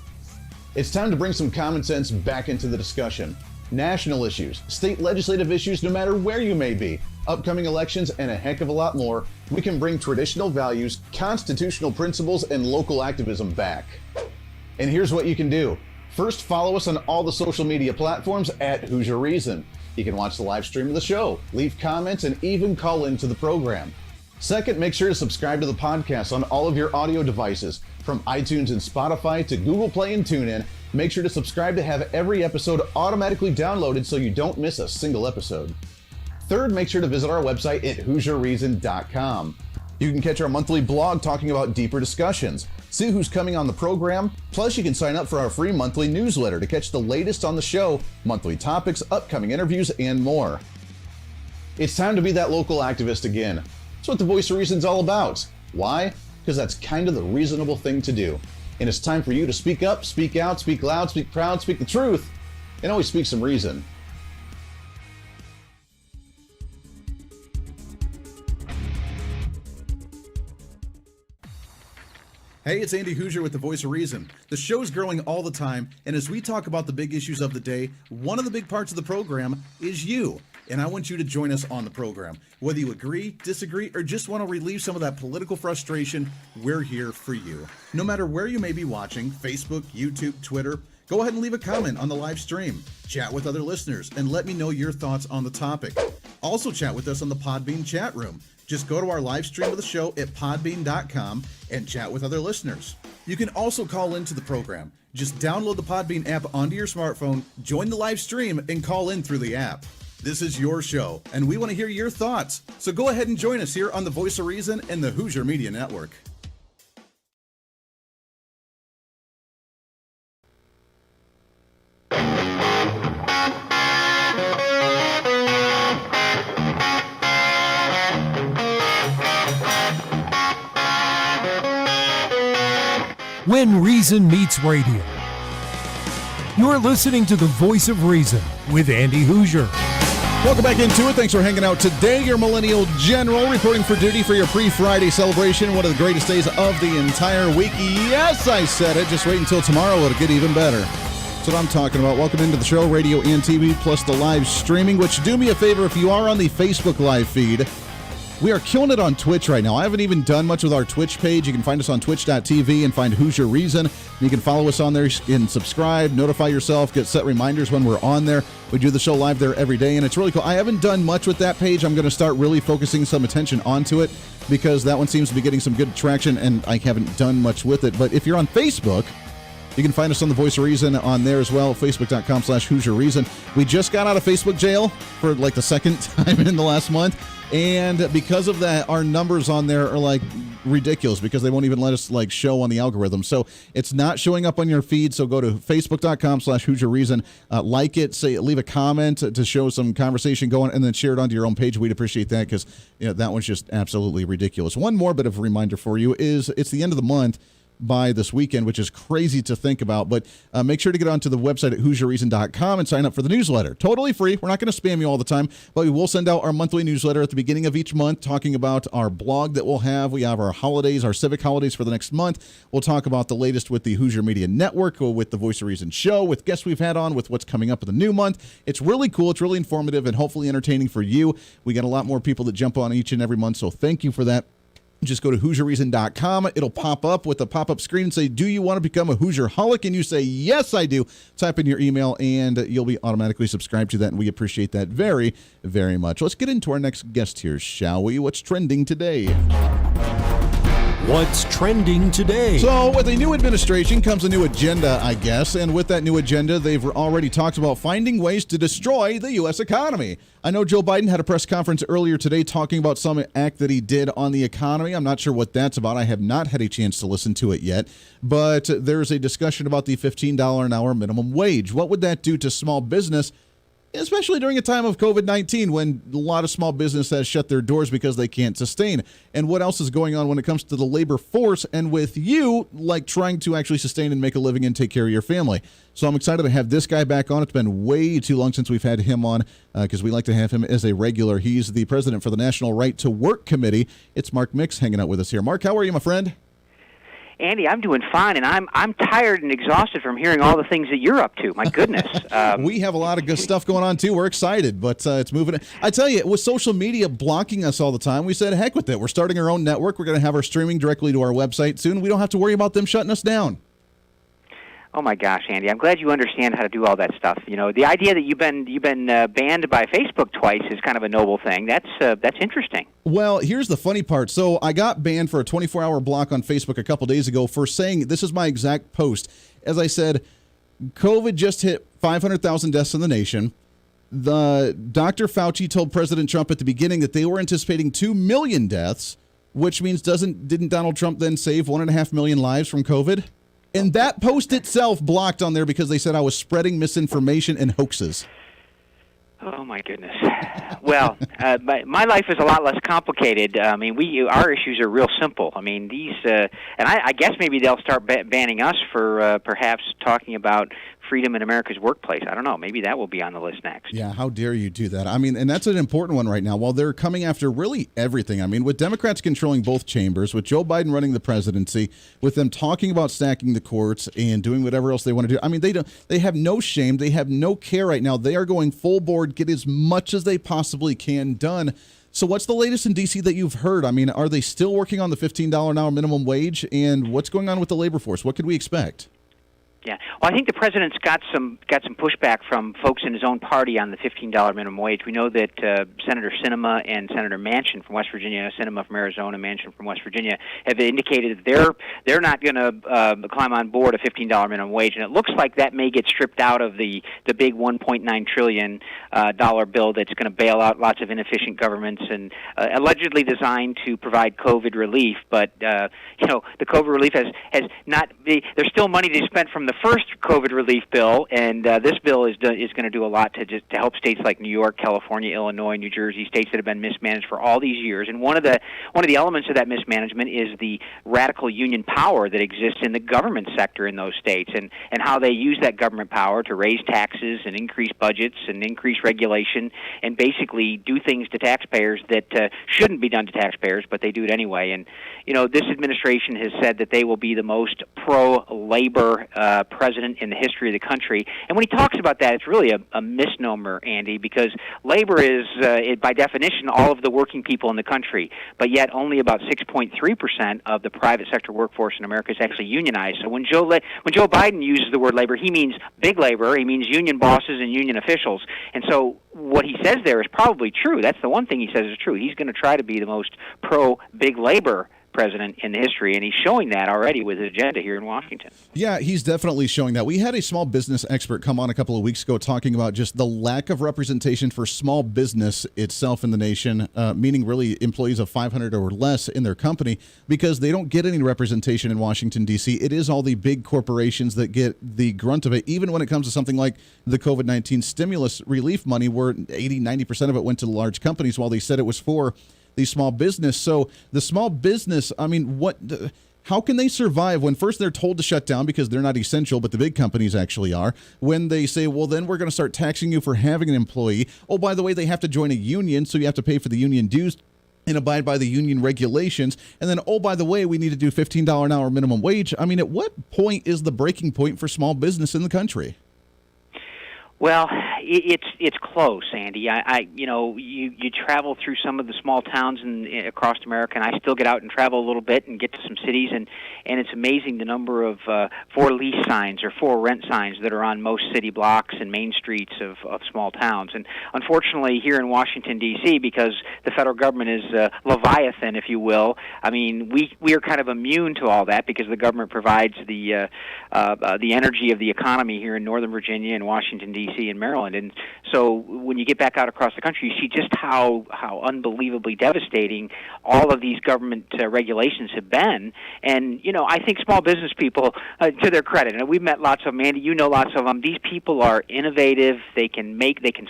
It's time to bring some common sense back into the discussion. National issues, state legislative issues, no matter where you may be, upcoming elections, and a heck of a lot more, we can bring traditional values, constitutional principles, and local activism back. And here's what you can do. First, follow us on all the social media platforms at Hooser Reason. You can watch the live stream of the show, leave comments, and even call into the program. Second, make sure to subscribe to the podcast on all of your audio devices, from iTunes and Spotify to Google Play and TuneIn. Make sure to subscribe to have every episode automatically downloaded so you don't miss a single episode. Third, make sure to visit our website at HooserReason.com. You can catch our monthly blog talking about deeper discussions, see who's coming on the program, plus you can sign up for our free monthly newsletter to catch the latest on the show, monthly topics, upcoming interviews, and more. It's time to be that local activist again. That's what the Voice of Reason's all about. Why? Because that's kind of the reasonable thing to do. And it's time for you to speak up, speak out, speak loud, speak proud, speak the truth, and always speak some reason. Hey, it's Andy Hooser with the Voice of Reason. The show's growing all the time, and as we talk about the big issues of the day, one of the big parts of the program is you. And I want you to join us on the program. Whether you agree, disagree, or just want to relieve some of that political frustration, we're here for you. No matter where you may be watching, Facebook, YouTube, Twitter, go ahead and leave a comment on the live stream. Chat with other listeners and let me know your thoughts on the topic. Also chat with us on the Podbean chat room. Just go to our live stream of the show at podbean.com and chat with other listeners. You can also call into the program. Just download the Podbean app onto your smartphone, join the live stream, and call in through the app. This is your show, and we want to hear your thoughts. So go ahead and join us here on the Voice of Reason and the Hooser Media Network. When Reason Meets Radio. You're listening to the Voice of Reason with Andy Hooser. Welcome back into it. Thanks for hanging out today. Your Millennial General reporting for duty for your pre-Friday celebration. One of the greatest days of the entire week. Yes, I said it. Just wait until tomorrow. It'll get even better. That's what I'm talking about. Welcome into the show, radio and TV, plus the live streaming, which do me a favor if you are on the Facebook live feed. We are killing it on Twitch right now. I haven't even done much with our Twitch page. You can find us on twitch.tv and find Hooser Reason. You can follow us on there and subscribe, notify yourself, get set reminders when we're on there. We do the show live there every day, and it's really cool. I haven't done much with that page. I'm going to start really focusing some attention onto it because that one seems to be getting some good traction, and I haven't done much with it. But if you're on Facebook, you can find us on the Voice of Reason on there as well, facebook.com/Hooser Reason. We just got out of Facebook jail for like the second time in the last month. And because of that, our numbers on there are like ridiculous because they won't even let us like show on the algorithm. So it's not showing up on your feed. So go to facebook.com/Hooser Reason, like it, leave a comment to show some conversation going, and then share it onto your own page. We'd appreciate that because that one's just absolutely ridiculous. One more bit of a reminder for you is it's the end of the month by this weekend, which is crazy to think about. But make sure to get onto the website at HooserReason.com and sign up for the newsletter. Totally free. We're not going to spam you all the time, but we will send out our monthly newsletter at the beginning of each month talking about our blog that we'll have. We have our holidays, our civic holidays for the next month. We'll talk about the latest with the Hooser Media Network, with the Voice of Reason show, with guests we've had on, with what's coming up in the new month. It's really cool. It's really informative and hopefully entertaining for you. We got a lot more people that jump on each and every month, so thank you for that. Just go to HooserReason.com. It'll pop up with a pop-up screen and say, do you want to become a Hoosier-holic? And you say, yes, I do. Type in your email, and you'll be automatically subscribed to that, and we appreciate that very, very much. Let's get into our next guest here, shall we? What's trending today? What's trending today? So with a new administration comes a new agenda, I guess. And with that new agenda, they've already talked about finding ways to destroy the U.S. economy. I know Joe Biden had a press conference earlier today talking about some act that he did on the economy. I'm not sure what that's about. I have not had a chance to listen to it yet. But there's a discussion about the $15 an hour minimum wage. What would that do to small business, especially during a time of COVID-19 when a lot of small business has shut their doors because they can't sustain? And what else is going on when it comes to the labor force and with you, like trying to actually sustain and make a living and take care of your family? So I'm excited to have this guy back on. It's been way too long since we've had him on because we like to have him as a regular. He's the president for the National Right to Work Committee. It's Mark Mix hanging out with us here. Mark, how are you, my friend? Andy, I'm doing fine, and I'm tired and exhausted from hearing all the things that you're up to. My goodness. We have a lot of good stuff going on, too. We're excited, but it's moving. I tell you, with social media blocking us all the time, we said, heck with it. We're starting our own network. We're going to have our streaming directly to our website soon. We don't have to worry about them shutting us down. Oh my gosh, Andy! I'm glad you understand how to do all that stuff. You know, the idea that you've been banned by Facebook twice is kind of a noble thing. That's interesting. Well, here's the funny part. So I got banned for a 24-hour block on Facebook a couple days ago for saying, this is my exact post. As I said, COVID just hit 500,000 deaths in the nation. The Dr. Fauci told President Trump at the beginning that they were anticipating 2 million deaths, which means didn't Donald Trump then save 1.5 million lives from COVID? And that post itself blocked on there because they said I was spreading misinformation and hoaxes. Oh my goodness. Well, my life is a lot less complicated. I mean, our issues are real simple. I mean, these, and I guess maybe they'll start banning us for perhaps talking about freedom in America's workplace. I don't know. Maybe that will be on the list next. Yeah, how dare you do that? I mean, and that's an important one right now. While they're coming after really everything. I mean, with Democrats controlling both chambers, with Joe Biden running the presidency, with them talking about stacking the courts and doing whatever else they want to do. I mean, they have no shame. They have no care right now. They are going full board, get as much as they possibly can done. So what's the latest in D.C. that you've heard? I mean, are they still working on the $15 an hour minimum wage? And what's going on with the labor force? What could we expect? Yeah, well, I think the president's got some pushback from folks in his own party on the $15 minimum wage. We know that Senator Sinema and Senator Manchin from West Virginia, Sinema from Arizona, Manchin from West Virginia, have indicated that they're not going to climb on board a $15 minimum wage, and it looks like that may get stripped out of the big $1.9 trillion bill that's going to bail out lots of inefficient governments and allegedly designed to provide COVID relief. But the COVID relief has not. There's still money to be spent from the first COVID relief bill, and this bill is going to do a lot to help states like New York, California, Illinois, New Jersey, states that have been mismanaged for all these years. And one of the elements of that mismanagement is the radical union power that exists in the government sector in those states, and how they use that government power to raise taxes and increase budgets and increase regulation and basically do things to taxpayers that shouldn't be done to taxpayers, but they do it anyway. And this administration has said that they will be the most pro-labor president in the history of the country. And when he talks about that, it's really a misnomer, Andy, because labor is, by definition, all of the working people in the country, but yet only about 6.3% of the private sector workforce in America is actually unionized. So when Joe Biden uses the word labor, he means big labor, he means union bosses and union officials. And so what he says there is probably true. That's the one thing he says is true. He's going to try to be the most pro-big labor president in the history, and he's showing that already with his agenda here in Washington. Yeah, he's definitely showing that. We had a small business expert come on a couple of weeks ago talking about just the lack of representation for small business itself in the nation, meaning really employees of 500 or less in their company, because they don't get any representation in Washington, D.C. It is all the big corporations that get the grunt of it, even when it comes to something like the COVID-19 stimulus relief money, where 80-90% of it went to large companies while they said it was for the small business. So the small business, I mean, how can they survive when first they're told to shut down because they're not essential, but the big companies actually are? When they say, well, then we're going to start taxing you for having an employee. Oh, by the way, they have to join a union, so you have to pay for the union dues and abide by the union regulations. And then, oh, by the way, we need to do $15 an hour minimum wage. I mean, at what point is the breaking point for small business in the country? Well, it's close, Andy. You travel through some of the small towns across America, and I still get out and travel a little bit and get to some cities, and it's amazing the number of for lease signs or for rent signs that are on most city blocks and main streets of small towns. And unfortunately, here in Washington, D.C., because the federal government is Leviathan, if you will, I mean, we are kind of immune to all that because the government provides the energy of the economy here in Northern Virginia and Washington, D.C. and Maryland. And so when you get back out across the country, you see just how unbelievably devastating all of these government regulations have been. And, I think small business people, to their credit, and we've met lots of them, Andy, you know lots of them, these people are innovative, they can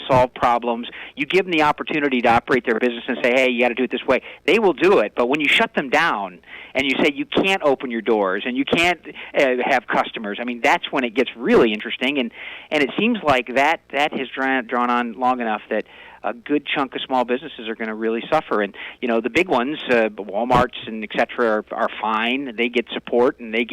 solve problems. You give them the opportunity to operate their business and say, hey, you got to do it this way. They will do it. But when you shut them down and you say you can't open your doors and you can't have customers, I mean, that's when it gets really interesting. And it seems like that has drawn on long enough that a good chunk of small businesses are going to really suffer. And, the big ones, Walmarts and et cetera, are fine. They get support, and they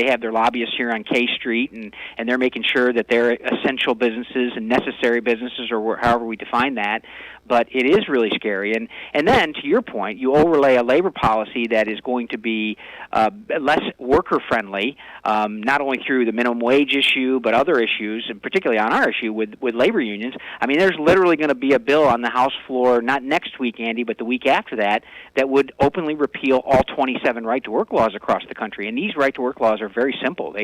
have their lobbyists here on K Street, and they're making sure that they're essential businesses and necessary businesses, or however we define that. But it is really scary. And then, to your point, you overlay a labor policy that is going to be less worker-friendly, not only through the minimum wage issue, but other issues, and particularly on our issue with labor unions. I mean, there's literally going to be a bill on the House floor, not next week, Andy, but the week after that would openly repeal all 27 right-to-work laws across the country. And these right-to-work laws are very simple.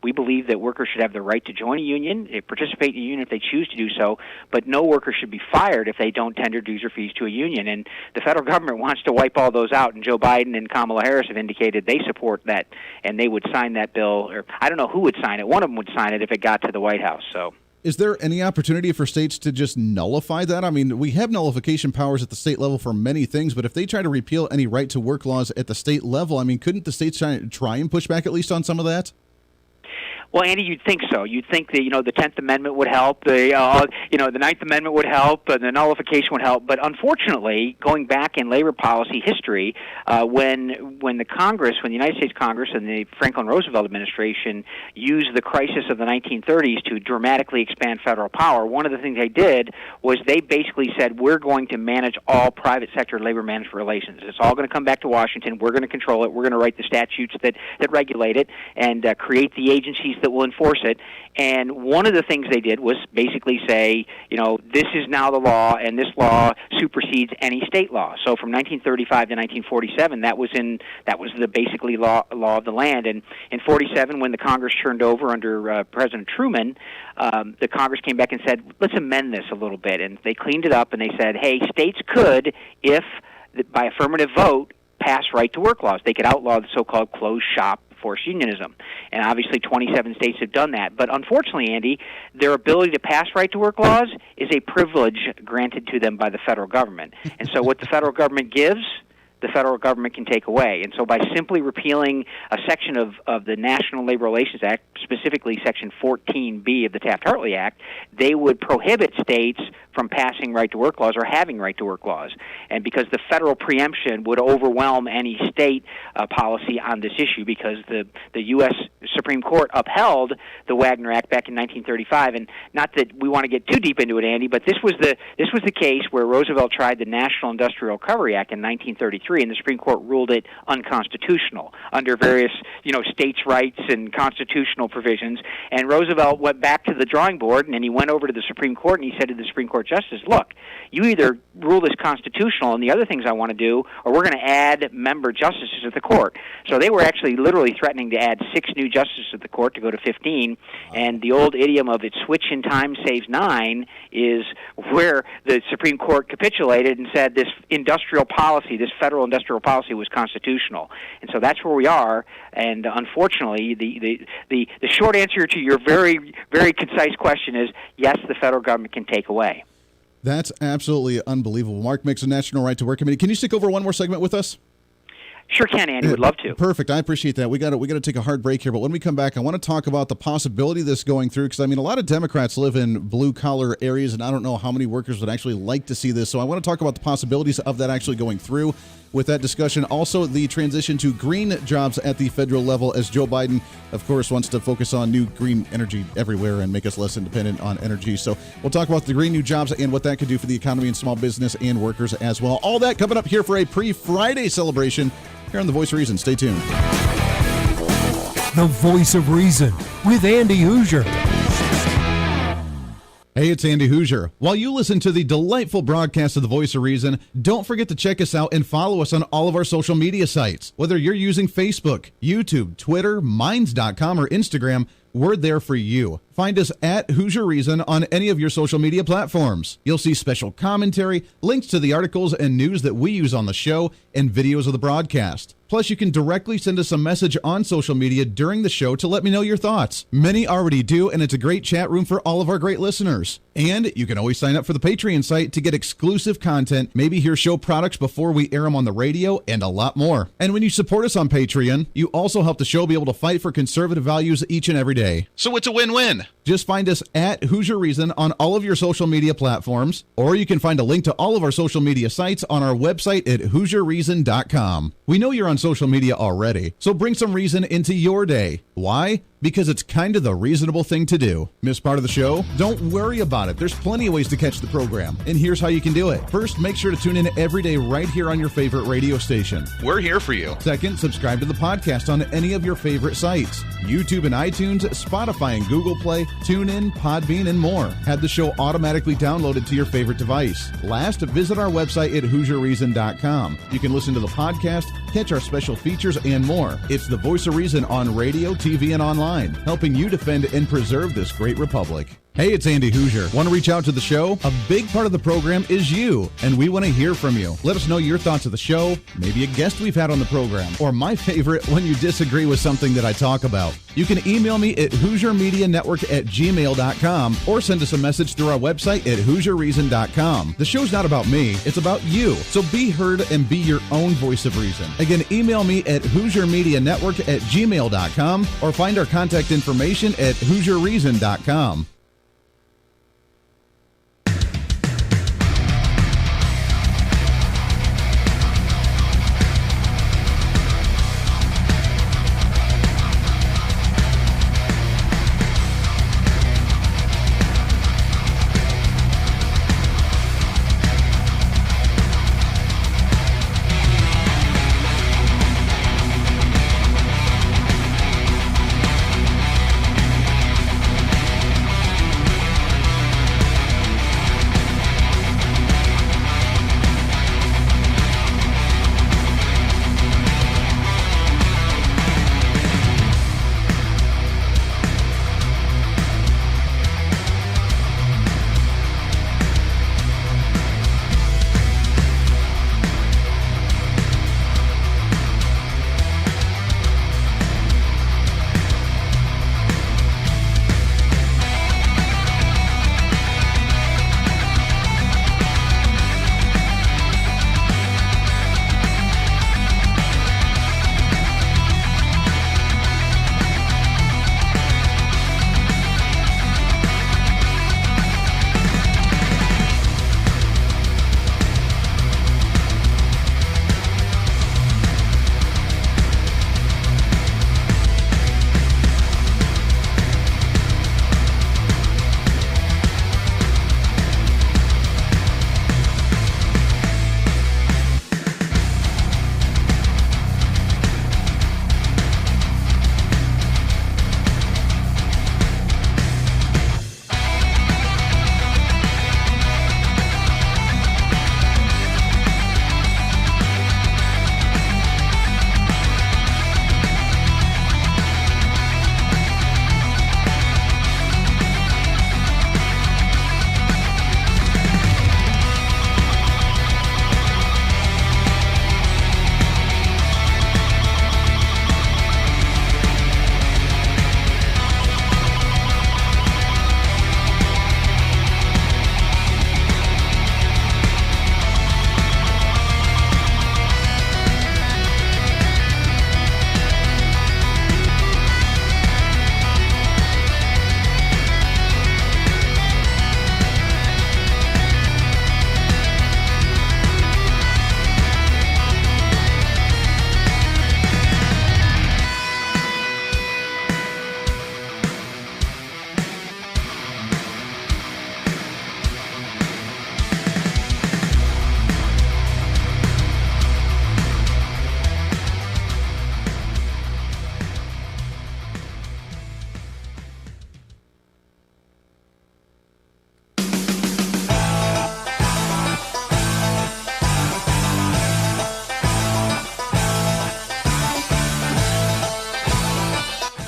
We believe that workers should have the right to join a union, participate in a union if they choose to do so, but no worker should be fired if they don't tender dues or fees to a union. And the federal government wants to wipe all those out, and Joe Biden and Kamala Harris have indicated they support that, and they would sign that bill, or I don't know who would sign it. One of them would sign it if it got to the White House. So, is there any opportunity for states to just nullify that? I mean, we have nullification powers at the state level for many things, but if they try to repeal any right-to-work laws at the state level, I mean, couldn't the states try and push back at least on some of that? Well, Andy, you'd think so. You'd think that, the 10th Amendment would help, the 9th Amendment would help, and the nullification would help. But unfortunately, going back in labor policy history, when the United States Congress and the Franklin Roosevelt administration used the crisis of the 1930s to dramatically expand federal power, one of the things they did was they basically said, we're going to manage all private sector labor management relations. It's all going to come back to Washington. We're going to control it. We're going to write the statutes that regulate it and create the agencies that will enforce it. And one of the things they did was basically say, this is now the law, and this law supersedes any state law. So from 1935 to 1947, that was the basically law of the land. And in 47, when the Congress turned over under President Truman, the Congress came back and said, let's amend this a little bit. And they cleaned it up, and they said, hey, states could, if by affirmative vote, pass right-to-work laws. They could outlaw the so-called closed shop forced unionism. And obviously 27 states have done that. But unfortunately, Andy, their ability to pass right-to-work laws is a privilege granted to them by the federal government. And so what the federal government gives, the federal government can take away. And so by simply repealing a section of the National Labor Relations Act, specifically Section 14B of the Taft-Hartley Act, they would prohibit states from passing right-to-work laws or having right-to-work laws. And because the federal preemption would overwhelm any state policy on this issue, because the U.S. Supreme Court upheld the Wagner Act back in 1935. And not that we want to get too deep into it, Andy, but this was the case where Roosevelt tried the National Industrial Recovery Act in 1933, and the Supreme Court ruled it unconstitutional under various, states' rights and constitutional provisions. And Roosevelt went back to the drawing board, and then he went over to the Supreme Court, and he said to the Supreme Court justice, look, you either rule this constitutional and the other things I want to do, or we're going to add member justices to the court. So they were actually literally threatening to add 6 new justices to the court to go to 15, and the old idiom of "it switch in time saves 9" is where the Supreme Court capitulated and said this industrial policy, this federal industrial policy, was constitutional. And so that's where we are. And unfortunately, the short answer to your very, very concise question is yes, the federal government can take away. That's absolutely unbelievable. Mark Mixon, National Right to Work Committee. Can you stick over one more segment with us? Sure can, Andy. Would love to. Perfect. I appreciate that. We got to take a hard break here, but when we come back, I want to talk about the possibility of this going through, because a lot of Democrats live in blue-collar areas, and I don't know how many workers would actually like to see this. So I want to talk about the possibilities of that actually going through. With that discussion, also the transition to green jobs at the federal level, as Joe Biden, of course, wants to focus on new green energy everywhere and make us less independent on energy. So we'll talk about the green new jobs and what that could do for the economy and small business and workers as well. All that coming up here for a pre-Friday celebration here on The Voice of Reason. Stay tuned. The Voice of Reason with Andy Hooser. Hey, it's Andy Hooser. While you listen to the delightful broadcast of The Voice of Reason, don't forget to check us out and follow us on all of our social media sites. Whether you're using Facebook, YouTube, Twitter, Minds.com, or Instagram, we're there for you. Find us at Hooser Reason on any of your social media platforms. You'll see special commentary, links to the articles and news that we use on the show, and videos of the broadcast. Plus, you can directly send us a message on social media during the show to let me know your thoughts. Many already do, and it's a great chat room for all of our great listeners. And you can always sign up for the Patreon site to get exclusive content, maybe hear show products before we air them on the radio, and a lot more. And when you support us on Patreon, you also help the show be able to fight for conservative values each and every day. So it's a win-win. Just find us at Hooser Reason on all of your social media platforms, or you can find a link to all of our social media sites on our website at HooserReason.com. We know you're on social media already, so bring some reason into your day. Why? Because it's kind of the reasonable thing to do. Miss part of the show? Don't worry about it. There's plenty of ways to catch the program, and here's how you can do it. First, make sure to tune in every day right here on your favorite radio station. We're here for you. Second, subscribe to the podcast on any of your favorite sites. YouTube and iTunes, Spotify and Google Play, TuneIn, Podbean, and more. Have the show automatically downloaded to your favorite device. Last, visit our website at HooserReason.com. You can listen to the podcast, catch our special features, and more. It's the Voice of Reason on radio, TV, and online, helping you defend and preserve this great republic. Hey, it's Andy Hooser. Want to reach out to the show? A big part of the program is you, and we want to hear from you. Let us know your thoughts of the show, maybe a guest we've had on the program, or my favorite, when you disagree with something that I talk about. You can email me at HooserMediaNetwork@gmail.com or send us a message through our website at HooserReason.com. The show's not about me, it's about you. So be heard and be your own voice of reason. Again, email me at HooserMediaNetwork@gmail.com or find our contact information at HooserReason.com.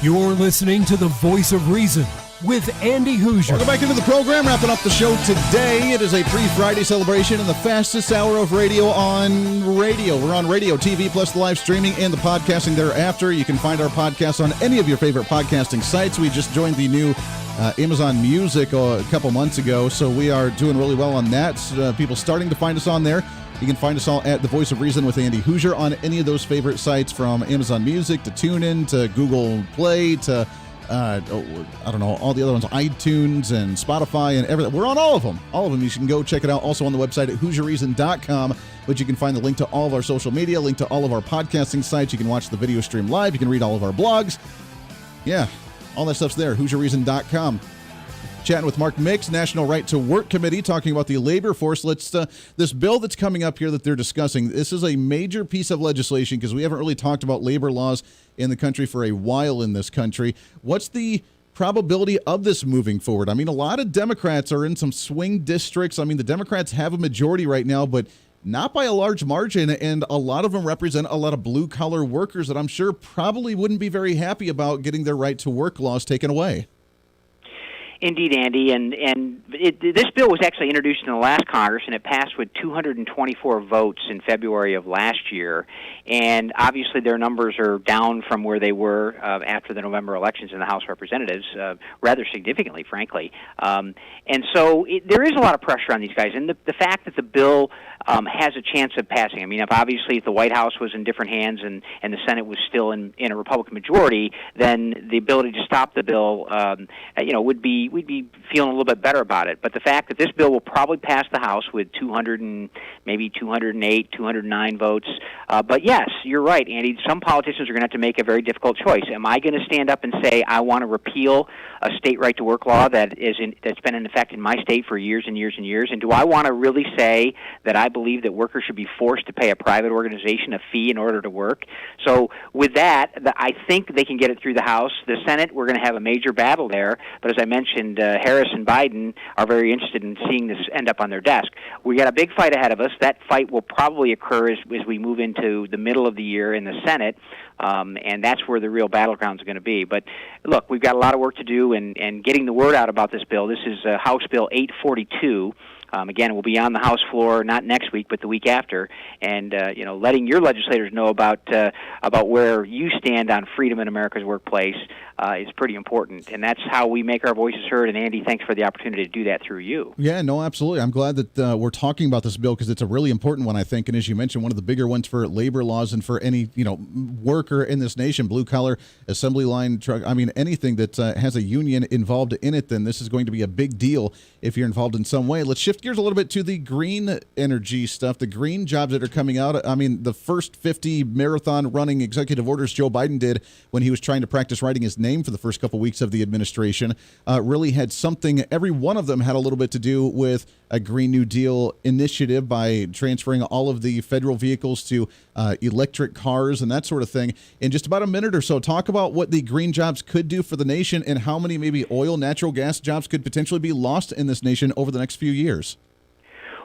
You're listening to the Voice of Reason with Andy Hooser. Welcome back into the program. Wrapping up the show today. It is a pre-Friday celebration and the fastest hour of radio on radio. We're on radio, TV, plus the live streaming and the podcasting thereafter. You can find our podcast on any of your favorite podcasting sites. We just joined the new Amazon Music a couple months ago, so we are doing really well on that. People starting to find us on there. You can find us all at The Voice of Reason with Andy Hooser on any of those favorite sites, from Amazon Music to TuneIn to Google Play to I don't know, all the other ones, iTunes and Spotify and everything. We're on all of them. All of them. You can go check it out also on the website at HooserReason.com, but you can find the link to all of our social media, link to all of our podcasting sites. You can watch the video stream live. You can read all of our blogs. Yeah, all that stuff's there, HooserReason.com. Chatting with Mark Mix, National Right to Work Committee, talking about the labor force. This bill that's coming up here that they're discussing, this is a major piece of legislation because we haven't really talked about labor laws in the country for a while in this country. What's the probability of this moving forward? I mean, a lot of Democrats are in some swing districts. I mean, the Democrats have a majority right now, but not by a large margin, and a lot of them represent a lot of blue-collar workers that I'm sure probably wouldn't be very happy about getting their right to work laws taken away. Indeed, Andy, this bill was actually introduced in the last Congress, and it passed with 224 votes in February of last year. And obviously, their numbers are down from where they were after the November elections in the House of Representatives, rather significantly, frankly. And so there is a lot of pressure on these guys. And the fact that the bill has a chance of passing, I mean, if the White House was in different hands and the Senate was still in a Republican majority, then the ability to stop the bill, we'd be feeling a little bit better about it. But the fact that this bill will probably pass the House with 200 and maybe 208, 209 votes. But yes, you're right, Andy. Some politicians are going to have to make a very difficult choice. Am I going to stand up and say I want to repeal a state right to work law that's been in effect in my state for years and years and years? And do I want to really say that I believe that workers should be forced to pay a private organization a fee in order to work? So with that, I think they can get it through the House. The Senate, we're going to have a major battle there. But as I mentioned, Harris and Biden are very interested in seeing this end up on their desk. We got a big fight ahead of us. That fight will probably occur as we move into the middle of the year in the Senate, and that's where the real battlegrounds are going to be. But look, we've got a lot of work to do, and getting the word out about this bill. This is House Bill 842. Again, we'll be on the House floor not next week, but the week after, and letting your legislators know about where you stand on freedom in America's workplace is pretty important, and that's how we make our voices heard. And Andy, thanks for the opportunity to do that through you. Yeah, no, absolutely. I'm glad that we're talking about this bill because it's a really important one, I think. And as you mentioned, one of the bigger ones for labor laws and for any worker in this nation, blue collar, assembly line truck. I mean, anything that has a union involved in it, then this is going to be a big deal if you're involved in some way. Let's shift gears a little bit to the green energy stuff, the green jobs that are coming out. I mean, the first 50 marathon running executive orders Joe Biden did when he was trying to practice writing his name for the first couple weeks of the administration really had something. Every one of them had a little bit to do with a Green New Deal initiative by transferring all of the federal vehicles to electric cars and that sort of thing. In just about a minute or so, talk about what the green jobs could do for the nation and how many maybe oil, natural gas jobs could potentially be lost in this nation over the next few years.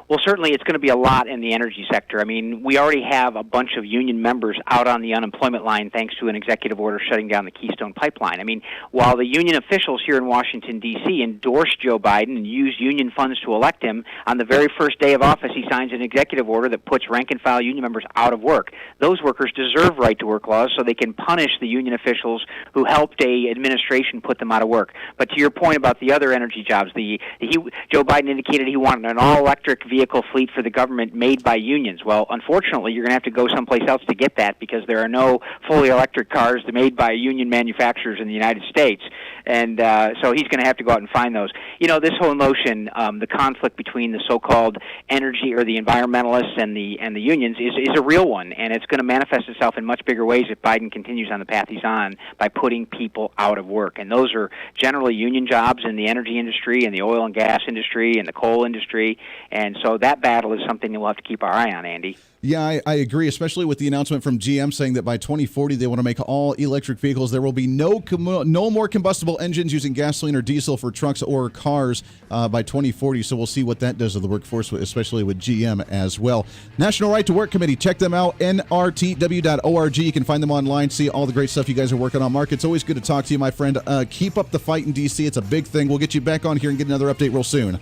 Well, certainly it's going to be a lot in the energy sector. I mean, we already have a bunch of union members out on the unemployment line thanks to an executive order shutting down the Keystone Pipeline. I mean, while the union officials here in Washington, D.C. endorsed Joe Biden and used union funds to elect him, on the very first day of office he signs an executive order that puts rank-and-file union members out of work. Those workers deserve right-to-work laws so they can punish the union officials who helped a administration put them out of work. But to your point about the other energy jobs, Joe Biden indicated he wanted an all-electric vehicle fleet for the government made by unions. Well, unfortunately, you're going to have to go someplace else to get that because there are no fully electric cars made by union manufacturers in the United States. And so he's going to have to go out and find those. This whole notion, the conflict between the so-called energy or the environmentalists and the unions is a real one, and it's going to manifest itself in much bigger ways if Biden continues on the path he's on by putting people out of work. And those are generally union jobs in the energy industry and the oil and gas industry and the coal industry. And so that battle is something that we'll have to keep our eye on, Andy. Yeah, I agree, especially with the announcement from GM saying that by 2040 they want to make all electric vehicles. There will be no more combustible engines using gasoline or diesel for trucks or cars by 2040. So we'll see what that does to the workforce, especially with GM as well. National Right to Work Committee, check them out, nrtw.org. You can find them online, see all the great stuff you guys are working on. Mark, it's always good to talk to you, my friend. Keep up the fight in D.C. It's a big thing. We'll get you back on here and get another update real soon.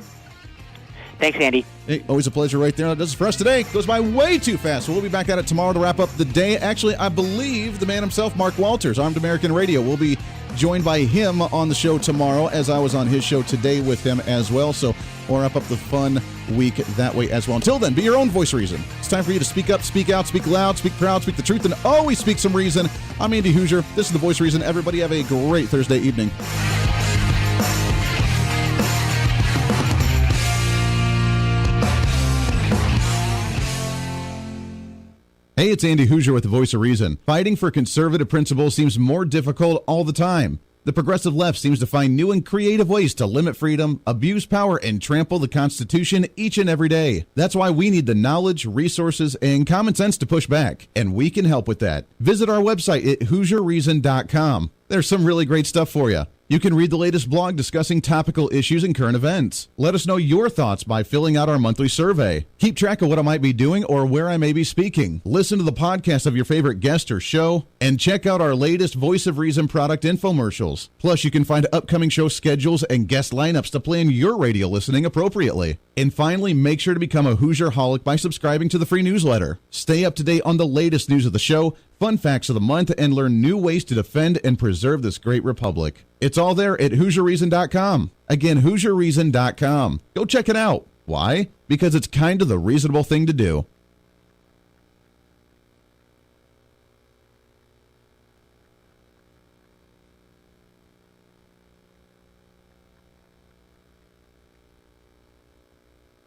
Thanks, Andy. Hey, always a pleasure right there. That does it for us today. Goes by way too fast. So we'll be back at it tomorrow to wrap up the day. Actually, I believe the man himself, Mark Walters, Armed American Radio, will be joined by him on the show tomorrow, as I was on his show today with him as well. So we'll wrap up the fun week that way as well. Until then, be your own voice of reason. It's time for you to speak up, speak out, speak loud, speak proud, speak the truth, and always speak some reason. I'm Andy Hooser. This is the Voice of Reason. Everybody have a great Thursday evening. Hey, it's Andy Hooser with the Voice of Reason. Fighting for conservative principles seems more difficult all the time. The progressive left seems to find new and creative ways to limit freedom, abuse power, and trample the Constitution each and every day. That's why we need the knowledge, resources, and common sense to push back, and we can help with that. Visit our website at HooserReason.com. There's some really great stuff for you. You can read the latest blog discussing topical issues and current events. Let us know your thoughts by filling out our monthly survey. Keep track of what I might be doing or where I may be speaking. Listen to the podcast of your favorite guest or show, and check out our latest Voice of Reason product infomercials. Plus, you can find upcoming show schedules and guest lineups to plan your radio listening appropriately. And finally, make sure to become a Hoosier-holic by subscribing to the free newsletter. Stay up to date on the latest news of the show, fun facts of the month, and learn new ways to defend and preserve this great republic. It's all there at HooserReason.com. Again, HooserReason.com. Go check it out. Why? Because it's kind of the reasonable thing to do.